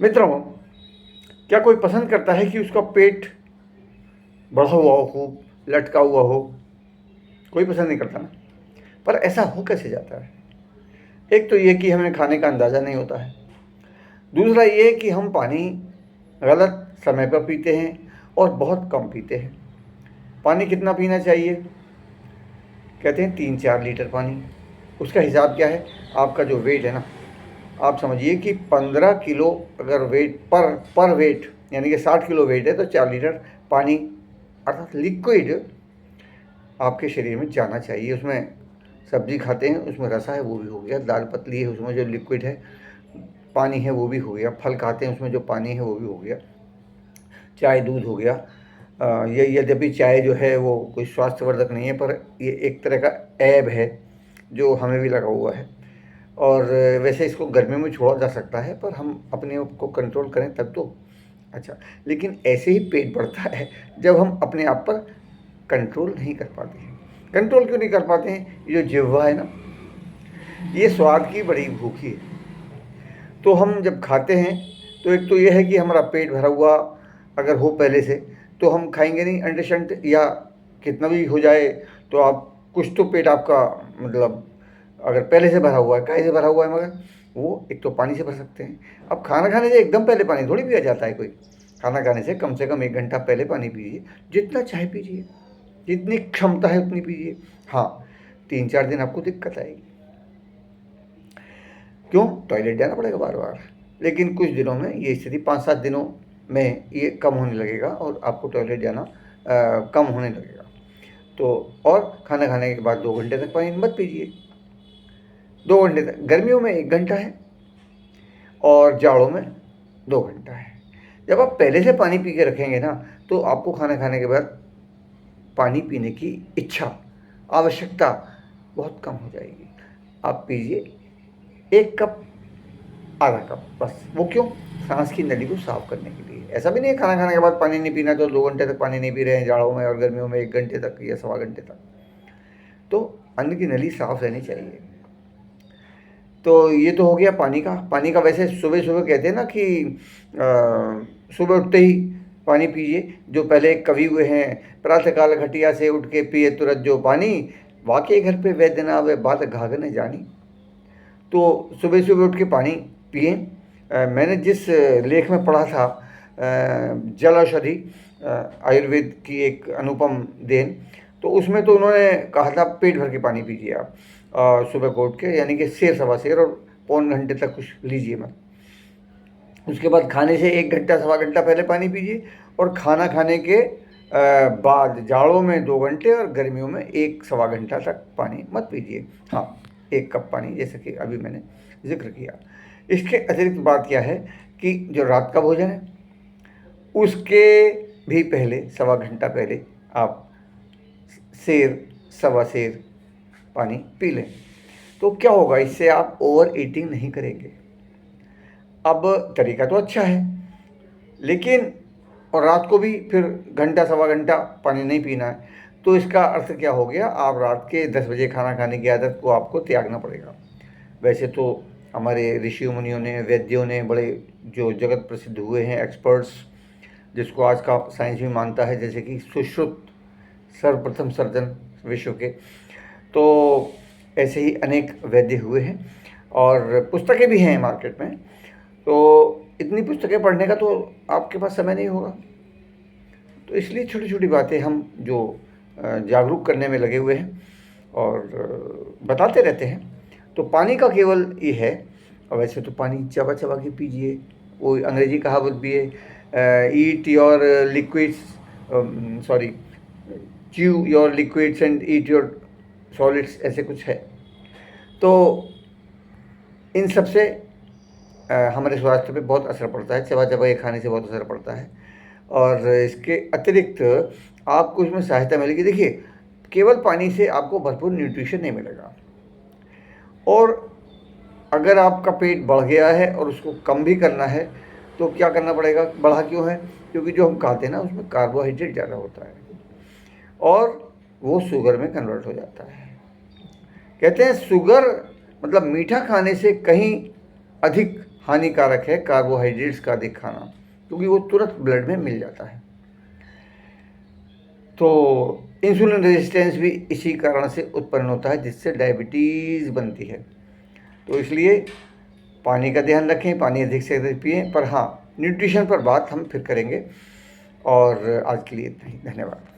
मित्रों, क्या कोई पसंद करता है कि उसका पेट बढ़ा हुआ हो, खूब लटका हुआ हो? कोई पसंद नहीं करता ना। पर ऐसा हो कैसे जाता है? एक तो ये कि हमें खाने का अंदाज़ा नहीं होता है। दूसरा ये कि हम पानी गलत समय पर पीते हैं और बहुत कम पीते हैं। पानी कितना पीना चाहिए? कहते हैं 3-4 लीटर पानी। उसका हिसाब क्या है? आपका जो वेट है ना, आप समझिए कि 15 किलो अगर वेट पर वेट, यानी कि 60 किलो वेट है, तो 4 लीटर पानी अर्थात लिक्विड आपके शरीर में जाना चाहिए। उसमें सब्जी खाते हैं, उसमें रसा है वो भी हो गया, दाल पतली है उसमें जो लिक्विड है पानी है वो भी हो गया, फल खाते हैं उसमें जो पानी है वो भी हो गया, चाय दूध हो गया। ये यद्यपि चाय जो है वो कोई स्वास्थ्यवर्धक नहीं है, पर ये एक तरह का ऐब है जो हमें भी लगा हुआ है। और वैसे इसको गर्मियों में छोड़ा जा सकता है, पर हम अपने आप को कंट्रोल करें तब तो अच्छा। लेकिन ऐसे ही पेट बढ़ता है जब हम अपने आप पर कंट्रोल नहीं कर पाते हैं। कंट्रोल क्यों नहीं कर पाते हैं? ये जो जिह्वा है ना, ये स्वाद की बड़ी भूखी है। तो हम जब खाते हैं तो एक तो ये है कि हमारा पेट भरा हुआ अगर हो पहले से, तो हम खाएंगे नहीं अंडे शंट, या कितना भी हो जाए तो आप कुछ तो पेट आपका, मतलब अगर पहले से भरा हुआ है, काहे से भरा हुआ है, मगर वो एक तो पानी से भर सकते हैं। अब खाना खाने से एकदम पहले पानी थोड़ी पिया जाता है कोई। खाना खाने से कम 1 घंटा पहले पानी पीजिए, जितना चाय पीजिए, जितनी क्षमता है उतनी पीजिए। हाँ, 3-4 दिन आपको दिक्कत आएगी। क्यों? टॉयलेट जाना पड़ेगा बार बार। लेकिन कुछ दिनों में ये स्थिति, 5-7 दिनों में ये कम होने लगेगा और आपको टॉयलेट जाना कम होने लगेगा। तो और खाना खाने के बाद 2 घंटे तक पानी मत पीजिए। 2 घंटे तक, गर्मियों में 1 घंटा है और जाड़ों में 2 घंटा है। जब आप पहले से पानी पी के रखेंगे ना, तो आपको खाना खाने के बाद पानी पीने की इच्छा, आवश्यकता बहुत कम हो जाएगी। आप पीजिए 1 कप, आधा कप बस। वो क्यों? सांस की नली को साफ करने के लिए। ऐसा भी नहीं है खाना खाने के बाद पानी नहीं पीना, तो 2 घंटे तक पानी नहीं पी रहे हैं जाड़ों में, और गर्मियों में 1 घंटे तक या सवा घंटे तक। तो अन्न की नली साफ रहनी चाहिए। तो ये तो हो गया पानी का। पानी का वैसे सुबह सुबह कहते हैं ना कि सुबह उठते ही पानी पीजिए। जो पहले कवि हुए हैं, प्रातःकाल घटिया से उठ के पिए तुरंत जो पानी, वाकई घर पे वैद्य ना आवे बात घाघने जानी। तो सुबह सुबह उठ के पानी पिए। मैंने जिस लेख में पढ़ा था, जल औषधि, आयुर्वेद की एक अनुपम देन, तो उसमें तो उन्होंने कहा था पेट भर के पानी पीजिए आप सुबह को उठ के, यानी कि सेर सवा सेर, और 1.25 घंटे तक कुछ लीजिए मत। उसके बाद खाने से 1 घंटा सवा घंटा पहले पानी पीजिए, और खाना खाने के बाद जाड़ों में 2 घंटे और गर्मियों में 1 सवा घंटा तक पानी मत पीजिए। हाँ, 1 कप पानी, जैसे कि अभी मैंने जिक्र किया। इसके अतिरिक्त बात क्या है कि जो रात का भोजन है उसके भी पहले, सवा घंटा पहले आप सेर सवा सेर पानी पी लें। तो क्या होगा, इससे आप ओवर ईटिंग नहीं करेंगे। अब तरीका तो अच्छा है, लेकिन और रात को भी फिर घंटा सवा घंटा पानी नहीं पीना है। तो इसका अर्थ क्या हो गया? आप रात के 10 बजे खाना खाने की आदत को आपको त्यागना पड़ेगा। वैसे तो हमारे ऋषि मुनियों ने, वैद्यों ने, बड़े जो जगत प्रसिद्ध हुए हैं एक्सपर्ट्स, जिसको आज का साइंस भी मानता है, जैसे कि सुश्रुत, सर्वप्रथम सर्जन विश्व के, तो ऐसे ही अनेक वैद्य हुए हैं और पुस्तकें भी हैं मार्केट में। तो इतनी पुस्तकें पढ़ने का तो आपके पास समय नहीं होगा। तो इसलिए छोटी छोटी बातें हम जो जागरूक करने में लगे हुए हैं और बताते रहते हैं। तो पानी का केवल ये है, और वैसे तो पानी चबा चबा के पीजिए। वो अंग्रेजी कहावत भी है, eat your liquids, sorry, chew your liquids and eat your solids, ऐसे कुछ है। तो इन सब से हमारे स्वास्थ्य पे बहुत असर पड़ता है। चबा चबा के खाने से बहुत असर पड़ता है। और इसके अतिरिक्त आपको इसमें सहायता मिलेगी। देखिए, केवल पानी से आपको भरपूर न्यूट्रिशन नहीं मिलेगा। और अगर आपका पेट बढ़ गया है और उसको कम भी करना है, तो क्या करना पड़ेगा? बढ़ा क्यों है? क्योंकि जो हम खाते हैं ना, उसमें कार्बोहाइड्रेट ज़्यादा होता है और वो शुगर में कन्वर्ट हो जाता है। कहते हैं शुगर मतलब मीठा खाने से कहीं अधिक हानिकारक है कार्बोहाइड्रेट्स का अधिक खाना, क्योंकि वो तुरंत ब्लड में मिल जाता है। तो इंसुलिन रेजिस्टेंस भी इसी कारण से उत्पन्न होता है, जिससे डायबिटीज़ बनती है। तो इसलिए पानी का ध्यान रखें, पानी अधिक से अधिक पिएं। पर हाँ, न्यूट्रिशन पर बात हम फिर करेंगे। और आज के लिए इतना ही, धन्यवाद।